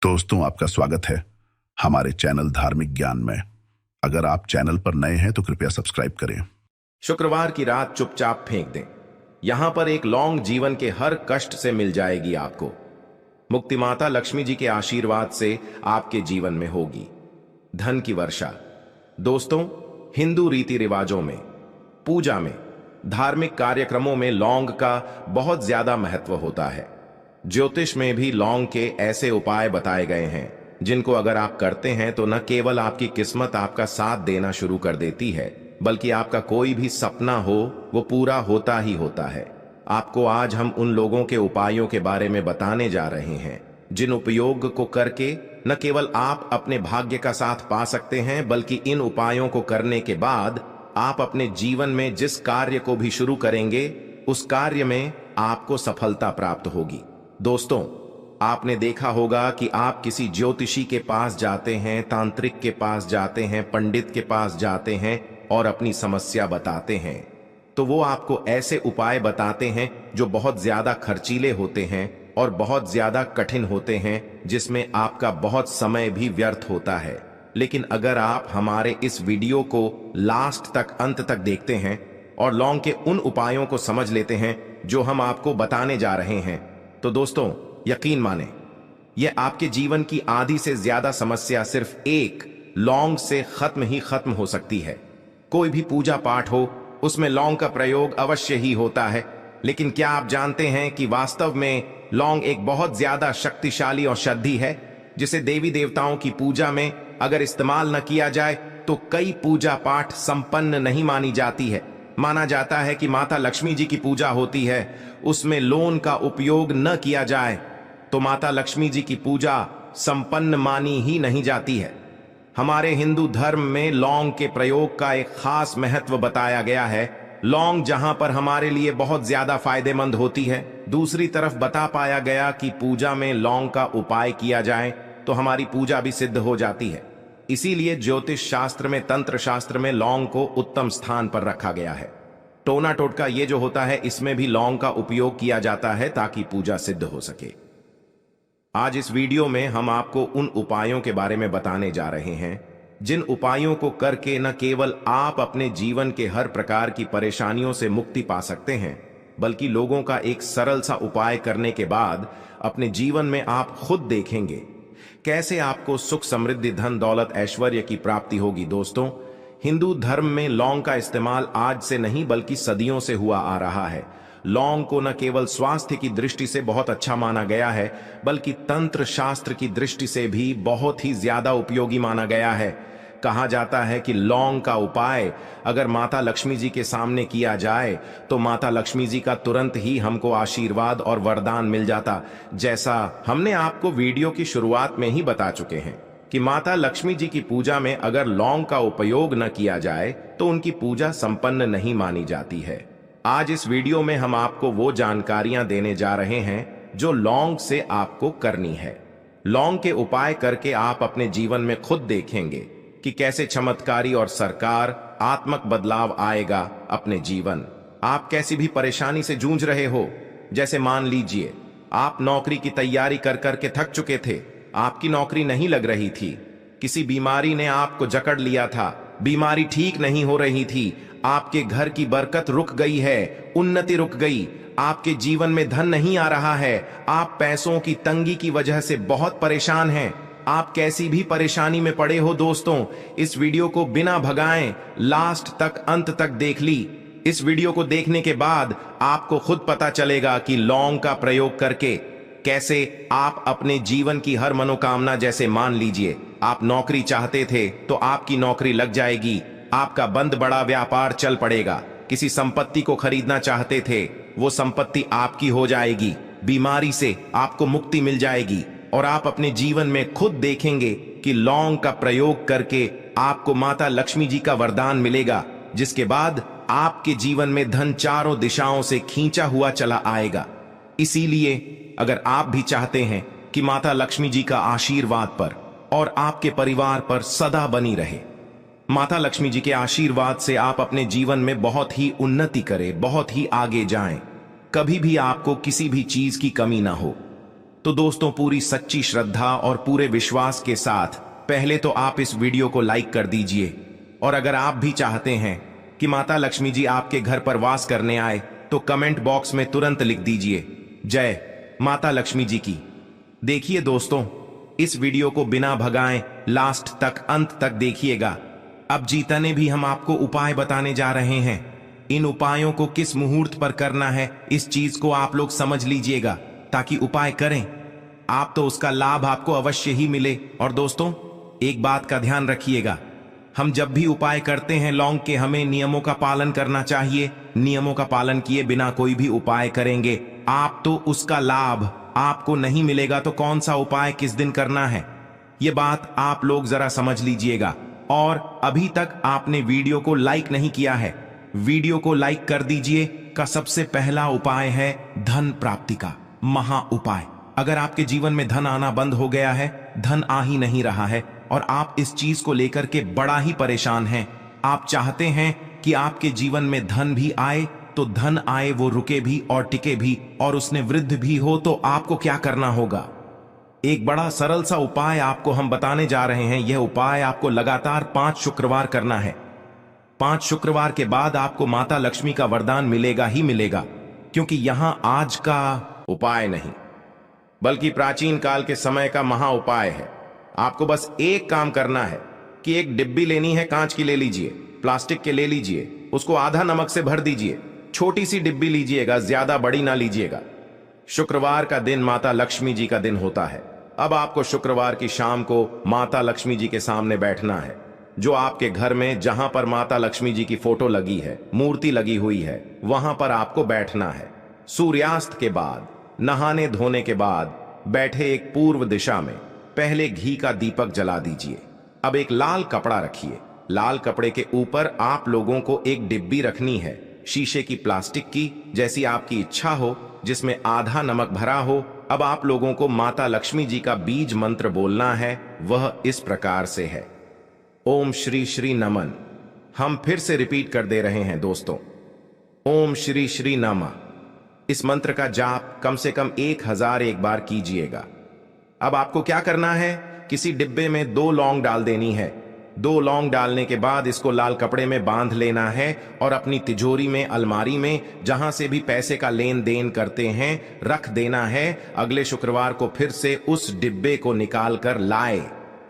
दोस्तों, आपका स्वागत है हमारे चैनल धार्मिक ज्ञान में। अगर आप चैनल पर नए हैं तो कृपया सब्सक्राइब करें। शुक्रवार की रात चुपचाप फेंक दें। यहां पर एक लौंग जीवन के हर कष्ट से मिल जाएगी आपको। मुक्ति माता लक्ष्मी जी के आशीर्वाद से आपके जीवन में होगी धन की वर्षा। दोस्तों, हिंदू रीति रिवाजों में, पूजा में, धार्मिक कार्यक्रमों में लौंग का बहुत ज्यादा महत्व होता है। ज्योतिष में भी लौंग के ऐसे उपाय बताए गए हैं जिनको अगर आप करते हैं तो न केवल आपकी किस्मत आपका साथ देना शुरू कर देती है, बल्कि आपका कोई भी सपना हो वो पूरा होता ही होता है। आपको आज हम उन लोगों के उपायों के बारे में बताने जा रहे हैं जिन उपयोग को करके न केवल आप अपने भाग्य का साथ पा सकते हैं, बल्कि इन उपायों को करने के बाद आप अपने जीवन में जिस कार्य को भी शुरू करेंगे उस कार्य में आपको सफलता प्राप्त होगी। दोस्तों, आपने देखा होगा कि आप किसी ज्योतिषी के पास जाते हैं, तांत्रिक के पास जाते हैं, पंडित के पास जाते हैं और अपनी समस्या बताते हैं, तो वो आपको ऐसे उपाय बताते हैं जो बहुत ज्यादा खर्चीले होते हैं और बहुत ज्यादा कठिन होते हैं, जिसमें आपका बहुत समय भी व्यर्थ होता है। लेकिन अगर आप हमारे इस वीडियो को लास्ट तक, अंत तक देखते हैं और लौंग के उन उपायों को समझ लेते हैं जो हम आपको बताने जा रहे हैं, तो दोस्तों यकीन माने यह आपके जीवन की आधी से ज्यादा समस्या सिर्फ एक लौंग से खत्म हो सकती है। कोई भी पूजा पाठ हो उसमें लौंग का प्रयोग अवश्य ही होता है, लेकिन क्या आप जानते हैं कि वास्तव में लौंग एक बहुत ज्यादा शक्तिशाली औषधि है जिसे देवी देवताओं की पूजा में अगर इस्तेमाल न किया जाए तो कई पूजा पाठ संपन्न नहीं मानी जाती है। माना जाता है कि माता लक्ष्मी जी की पूजा होती है, उसमें लौंग का उपयोग न किया जाए तो माता लक्ष्मी जी की पूजा संपन्न मानी ही नहीं जाती है। हमारे हिंदू धर्म में लौंग के प्रयोग का एक खास महत्व बताया गया है। लौंग जहां पर हमारे लिए बहुत ज्यादा फायदेमंद होती है, दूसरी तरफ बता पाया गया कि पूजा में लौंग का उपाय किया जाए तो हमारी पूजा भी सिद्ध हो जाती है। इसीलिए ज्योतिष शास्त्र में, तंत्र शास्त्र में लौंग को उत्तम स्थान पर रखा गया है। टोना टोटका ये जो होता है, इसमें भी लौंग का उपयोग किया जाता है ताकि पूजा सिद्ध हो सके। आज इस वीडियो में हम आपको उन उपायों के बारे में बताने जा रहे हैं जिन उपायों को करके न केवल आप अपने जीवन के हर प्रकार की परेशानियों से मुक्ति पा सकते हैं, बल्कि लोगों का एक सरल सा उपाय करने के बाद अपने जीवन में आप खुद देखेंगे कैसे आपको सुख, समृद्धि, धन, दौलत, ऐश्वर्य की प्राप्ति होगी। दोस्तों, हिंदू धर्म में लौंग का इस्तेमाल आज से नहीं बल्कि सदियों से हुआ आ रहा है। लौंग को न केवल स्वास्थ्य की दृष्टि से बहुत अच्छा माना गया है, बल्कि तंत्र शास्त्र की दृष्टि से भी बहुत ही ज्यादा उपयोगी माना गया है। कहा जाता है कि लौंग का उपाय अगर माता लक्ष्मी जी के सामने किया जाए तो माता लक्ष्मी जी का तुरंत ही हमको आशीर्वाद और वरदान मिल जाता। जैसा हमने आपको वीडियो की शुरुआत में ही बता चुके हैं कि माता लक्ष्मी जी की पूजा में अगर लौंग का उपयोग न किया जाए तो उनकी पूजा संपन्न नहीं मानी जाती है। आज इस वीडियो में हम आपको वो जानकारियां देने जा रहे हैं जो लौंग से आपको करनी है। लौंग के उपाय करके आप अपने जीवन में खुद देखेंगे कि कैसे चमत्कारी और सरकार आत्मक बदलाव आएगा अपने जीवन। आप कैसी भी परेशानी से जूझ रहे हो, जैसे मान लीजिए आप नौकरी की तैयारी कर करके थक चुके थे, आपकी नौकरी नहीं लग रही थी, किसी बीमारी ने आपको जकड़ लिया था, बीमारी ठीक नहीं हो रही थी, आपके घर की बरकत रुक गई है, उन्नति रुक गई, आपके जीवन में धन नहीं आ रहा है, आप पैसों की तंगी की वजह से बहुत परेशान हैं, आप कैसी भी परेशानी में पड़े हो। दोस्तों, इस वीडियो को बिना भगाएं लास्ट तक, अंत तक देख ली। इस वीडियो को देखने के बाद आपको खुद पता चलेगा कि लौंग का प्रयोग करके कैसे आप अपने जीवन की हर मनोकामना, जैसे मान लीजिए आप नौकरी चाहते थे तो आपकी नौकरी लग जाएगी, आपका बंद बड़ा व्यापार चल पड़ेगा, किसी संपत्ति को खरीदना चाहते थे वो संपत्ति आपकी हो जाएगी, बीमारी से आपको मुक्ति मिल जाएगी और आप अपने जीवन में खुद देखेंगे कि लौंग का प्रयोग करके आपको माता लक्ष्मी जी का वरदान मिलेगा, जिसके बाद आपके जीवन में धन चारों दिशाओं से खींचा हुआ चला आएगा। इसीलिए अगर आप भी चाहते हैं कि माता लक्ष्मी जी का आशीर्वाद पर और आपके परिवार पर सदा बनी रहे, माता लक्ष्मी जी के आशीर्वाद से आप अपने जीवन में बहुत ही उन्नति करें, बहुत ही आगे जाएं, कभी भी आपको किसी भी चीज की कमी ना हो, तो दोस्तों, पूरी सच्ची श्रद्धा और पूरे विश्वास के साथ पहले तो आप इस वीडियो को लाइक कर दीजिए, और अगर आप भी चाहते हैं कि माता लक्ष्मी जी आपके घर पर वास करने आए तो कमेंट बॉक्स में तुरंत लिख दीजिए जय माता लक्ष्मी जी की। देखिए दोस्तों, इस वीडियो को बिना भगाएं लास्ट तक, अंत तक देखिएगा। अब जितने भी हम आपको उपाय बताने जा रहे हैं, इन उपायों को किस मुहूर्त पर करना है, इस चीज को आप लोग समझ लीजिएगा, ताकि उपाय करें आप तो उसका लाभ आपको अवश्य ही मिले। और दोस्तों, एक बात का ध्यान रखिएगा, हम जब भी उपाय करते हैं लौंग के, हमें नियमों का पालन करना चाहिए। नियमों का पालन किए बिना कोई भी उपाय करेंगे आप तो उसका लाभ आपको नहीं मिलेगा। तो कौन सा उपाय किस दिन करना है, ये बात आप लोग जरा समझ लीजिएगा। और अभी तक आपने वीडियो को लाइक नहीं किया है, वीडियो को लाइक कर दीजिए। का सबसे पहला उपाय है धन प्राप्ति का महा उपाय। अगर आपके जीवन में धन आना बंद हो गया है, धन आ ही नहीं रहा है, और आप इस चीज को लेकर के बड़ा ही परेशान हैं, आप चाहते हैं कि आपके जीवन में धन भी आए, तो धन आए वो रुके भी और टिके भी और उसने वृद्धि भी हो, तो आपको क्या करना होगा? एक बड़ा सरल सा उपाय आपको हम बताने जा रहे हैं। यह उपाय आपको लगातार 5 शुक्रवार करना है। 5 शुक्रवार के बाद आपको माता लक्ष्मी का वरदान मिलेगा ही मिलेगा, क्योंकि यहां आज का उपाय नहीं बल्कि प्राचीन काल के समय का महा उपाय है। आपको बस एक काम करना है कि एक डिब्बी लेनी है, कांच की ले लीजिए, प्लास्टिक के ले लीजिए, उसको आधा नमक से भर दीजिए। छोटी सी डिब्बी लीजिएगा, ज्यादा बड़ी ना लीजिएगा। शुक्रवार का दिन माता लक्ष्मी जी का दिन होता है। अब आपको शुक्रवार की शाम को माता लक्ष्मी जी के सामने बैठना है, जो आपके घर में जहां पर माता लक्ष्मी जी की फोटो लगी है, मूर्ति लगी हुई है, वहां पर आपको बैठना है। सूर्यास्त के बाद, नहाने धोने के बाद बैठे एक पूर्व दिशा में पहले घी का दीपक जला दीजिए। अब एक लाल कपड़ा रखिए। लाल कपड़े के ऊपर आप लोगों को एक डिब्बी रखनी है, शीशे की, प्लास्टिक की, जैसी आपकी इच्छा हो, जिसमें आधा नमक भरा हो। अब आप लोगों को माता लक्ष्मी जी का बीज मंत्र बोलना है। वह इस प्रकार से है, ओम श्री श्री नमन। हम फिर से रिपीट कर दे रहे हैं दोस्तों, ओम श्री श्री नमः। इस मंत्र का जाप कम से कम 1001 बार कीजिएगा। अब आपको क्या करना है, किसी डिब्बे में 2 लौंग डाल देनी है। 2 लौंग डालने के बाद इसको लाल कपड़े में बांध लेना है और अपनी तिजोरी में, अलमारी में, जहां से भी पैसे का लेन देन करते हैं, रख देना है। अगले शुक्रवार को फिर से उस डिब्बे को निकाल कर लाए।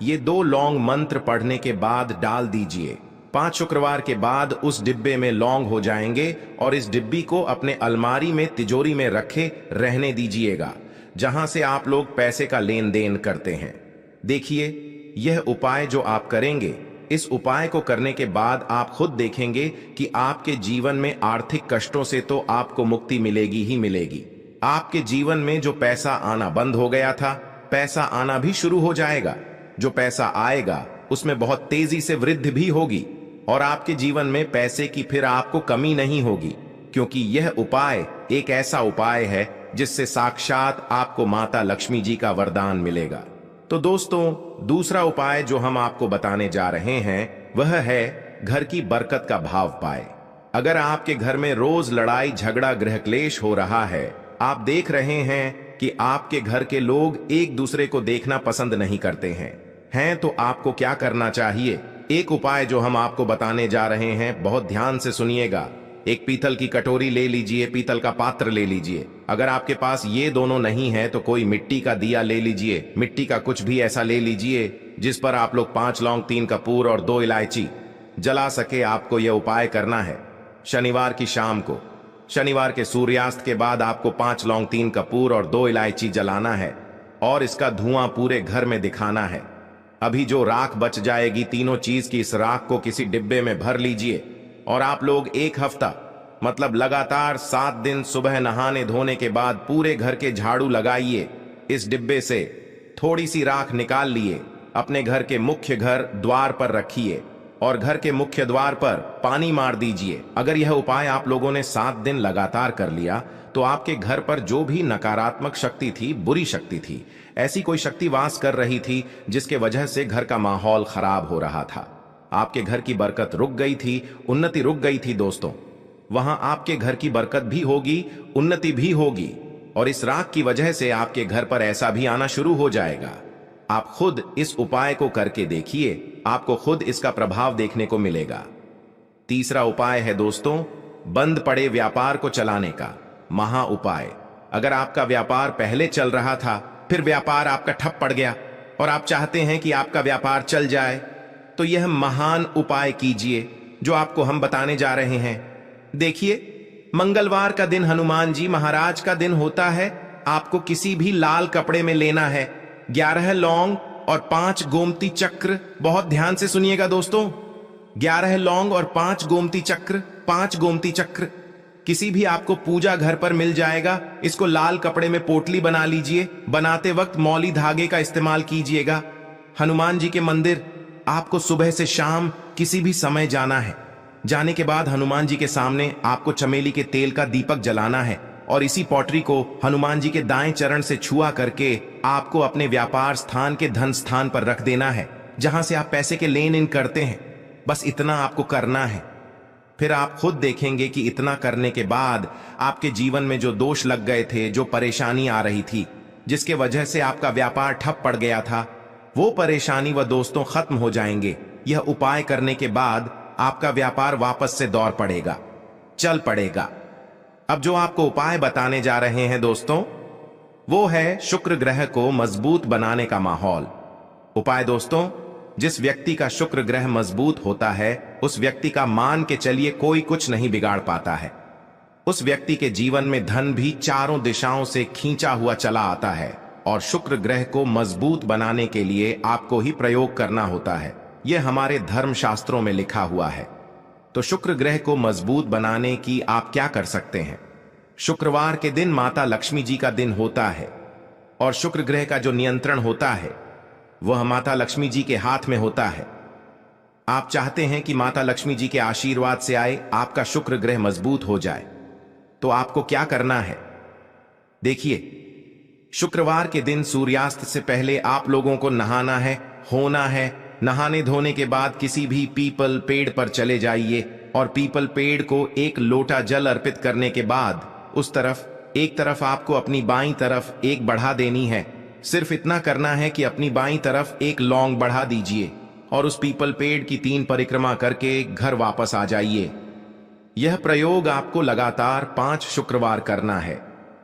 ये 2 लौंग मंत्र पढ़ने के बाद डाल दीजिए। 5 शुक्रवार के बाद उस डिब्बे में लौंग हो जाएंगे और इस डिब्बी को अपने अलमारी में, तिजोरी में रखे रहने दीजिएगा, जहां से आप लोग पैसे का लेन देन करते हैं। देखिए, यह उपाय जो आप करेंगे, इस उपाय को करने के बाद आप खुद देखेंगे कि आपके जीवन में आर्थिक कष्टों से तो आपको मुक्ति मिलेगी ही मिलेगी। आपके जीवन में जो पैसा आना बंद हो गया था, पैसा आना भी शुरू हो जाएगा। जो पैसा आएगा उसमें बहुत तेजी से वृद्धि भी होगी और आपके जीवन में पैसे की फिर आपको कमी नहीं होगी, क्योंकि यह उपाय एक ऐसा उपाय है जिससे साक्षात आपको माता लक्ष्मी जी का वरदान मिलेगा। तो दोस्तों, दूसरा उपाय जो हम आपको बताने जा रहे हैं वह है घर की बरकत का भाव पाए। अगर आपके घर में रोज लड़ाई झगड़ा गृह क्लेश हो रहा है, आप देख रहे हैं कि आपके घर के लोग एक दूसरे को देखना पसंद नहीं करते हैं, तो आपको क्या करना चाहिए? एक उपाय जो हम आपको बताने जा रहे हैं, बहुत ध्यान से सुनिएगा। एक पीतल की कटोरी ले लीजिए, पीतल का पात्र ले लीजिए। अगर आपके पास ये दोनों नहीं है तो कोई मिट्टी का दिया ले लीजिए, मिट्टी का कुछ भी ऐसा ले लीजिए जिस पर आप लोग 5 लौंग, 3 कपूर और 2 इलायची जला सके। आपको यह उपाय करना है शनिवार की शाम को। शनिवार के सूर्यास्त के बाद आपको 5 लौंग, 3 कपूर और 2 इलायची जलाना है और इसका धुआं पूरे घर में दिखाना है। अभी जो राख बच जाएगी, तीनों चीज की इस राख को किसी डिब्बे में भर लीजिए और आप लोग 1 हफ्ता, मतलब लगातार 7 दिन सुबह नहाने धोने के बाद पूरे घर के झाड़ू लगाइए। इस डिब्बे से थोड़ी सी राख निकाल लिए, अपने घर के मुख्य घर द्वार पर रखिए और घर के मुख्य द्वार पर पानी मार दीजिए। अगर यह उपाय आप लोगों ने 7 दिन लगातार कर लिया तो आपके घर पर जो भी नकारात्मक शक्ति थी, बुरी शक्ति थी, ऐसी कोई शक्ति वास कर रही थी जिसके वजह से घर का माहौल खराब हो रहा था, आपके घर की बरकत रुक गई थी, उन्नति रुक गई थी दोस्तों, वहां आपके घर की बरकत भी होगी, उन्नति भी होगी। और इस राख की वजह से आपके घर पर ऐसा भी आना शुरू हो जाएगा। आप खुद इस उपाय को करके देखिए, आपको खुद इसका प्रभाव देखने को मिलेगा। तीसरा उपाय है दोस्तों, बंद पड़े व्यापार को चलाने का महा उपाय। अगर आपका व्यापार पहले चल रहा था, फिर व्यापार आपका ठप पड़ गया और आप चाहते हैं कि आपका व्यापार चल जाए, तो यह महान उपाय कीजिए जो आपको हम बताने जा रहे हैं। देखिए, मंगलवार का दिन हनुमान जी महाराज का दिन होता है। आपको किसी भी लाल कपड़े में लेना है 11 लौंग और 5 गोमती चक्र। बहुत ध्यान से सुनिएगा दोस्तों, 11 लौंग और 5 गोमती चक्र। 5 गोमती चक्र किसी भी आपको पूजा घर पर मिल जाएगा। इसको लाल कपड़े में पोटली बना लीजिए। बनाते वक्त मौली धागे का इस्तेमाल कीजिएगा। हनुमान जी के मंदिर आपको सुबह से शाम किसी भी समय जाना है। जाने के बाद हनुमान जी के सामने आपको चमेली के तेल का दीपक जलाना है और इसी पॉटरी को हनुमान जी के दाएं चरण से छुआ करके आपको अपने व्यापार स्थान के धन स्थान पर रख देना है, जहां से आप पैसे के लेन देन करते हैं। बस इतना आपको करना है। फिर आप खुद देखेंगे कि इतना करने के बाद आपके जीवन में जो दोष लग गए थे, जो परेशानी आ रही थी, जिसके वजह से आपका व्यापार ठप पड़ गया था, वो परेशानी व दोस्तों खत्म हो जाएंगे। यह उपाय करने के बाद आपका व्यापार वापस से दौड़ पड़ेगा, चल पड़ेगा। अब जो आपको उपाय बताने जा रहे हैं दोस्तों, वो है शुक्र ग्रह को मजबूत बनाने का माहौल। उपाय दोस्तों, जिस व्यक्ति का शुक्र ग्रह मजबूत होता है, उस व्यक्ति का मान के चलिए कोई कुछ नहीं बिगाड़ पाता है। उस व्यक्ति के जीवन में धन भी चारों दिशाओं से खींचा हुआ चला आता है और शुक्र ग्रह को मजबूत बनाने के लिए आपको ही प्रयोग करना होता है। यह हमारे धर्म शास्त्रों में लिखा हुआ है। तो शुक्र ग्रह को मजबूत बनाने की आप क्या कर सकते हैं? शुक्रवार के दिन माता लक्ष्मी जी का दिन होता है और शुक्र ग्रह का जो नियंत्रण होता है वह माता लक्ष्मी जी के हाथ में होता है। आप चाहते हैं कि माता लक्ष्मी जी के आशीर्वाद से आए आपका शुक्र ग्रह मजबूत हो जाए, तो आपको क्या करना है? देखिए, शुक्रवार के दिन सूर्यास्त से पहले आप लोगों को नहाना है, होना है। नहाने धोने के बाद किसी भी पीपल पेड़ पर चले जाइए और पीपल पेड़ को 1 लोटा जल अर्पित करने के बाद उस तरफ एक तरफ आपको अपनी बाईं तरफ एक बढ़ा देनी है। सिर्फ इतना करना है कि अपनी बाईं तरफ 1 लौंग बढ़ा दीजिए और उस पीपल पेड़ की 3 परिक्रमा करके घर वापस आ जाइए। यह प्रयोग आपको लगातार 5 शुक्रवार करना है।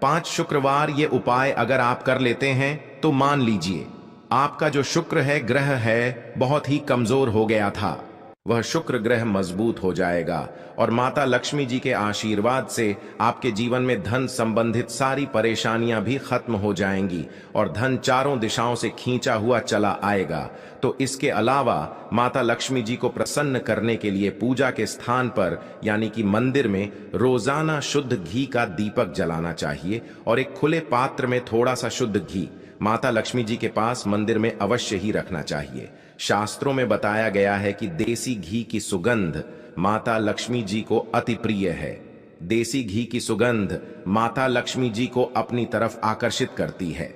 5 शुक्रवार ये उपाय अगर आप कर लेते हैं तो मान लीजिए आपका जो शुक्र है ग्रह है बहुत ही कमजोर हो गया था, वह शुक्र ग्रह मजबूत हो जाएगा और माता लक्ष्मी जी के आशीर्वाद से आपके जीवन में धन संबंधित सारी परेशानियां भी खत्म हो जाएंगी और धन चारों दिशाओं से खींचा हुआ चला आएगा। तो इसके अलावा माता लक्ष्मी जी को प्रसन्न करने के लिए पूजा के स्थान पर यानी कि मंदिर में रोजाना शुद्ध घी का दीपक जलाना चाहिए और एक खुले पात्र में थोड़ा सा शुद्ध घी माता लक्ष्मी जी के पास मंदिर में अवश्य ही रखना चाहिए। शास्त्रों में बताया गया है कि देसी घी की सुगंध माता लक्ष्मी जी को अति प्रिय है। देसी घी की सुगंध माता लक्ष्मी जी को अपनी तरफ आकर्षित करती है।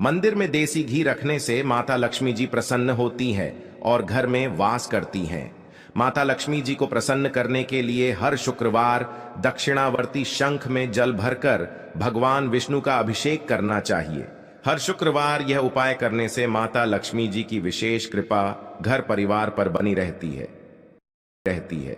मंदिर में देसी घी रखने से माता लक्ष्मी जी प्रसन्न होती है और घर में वास करती हैं। माता लक्ष्मी जी को प्रसन्न करने के लिए हर शुक्रवार दक्षिणावर्ती शंख में जल भरकर भगवान विष्णु का अभिषेक करना चाहिए। हर शुक्रवार यह उपाय करने से माता लक्ष्मी जी की विशेष कृपा घर परिवार पर बनी रहती है।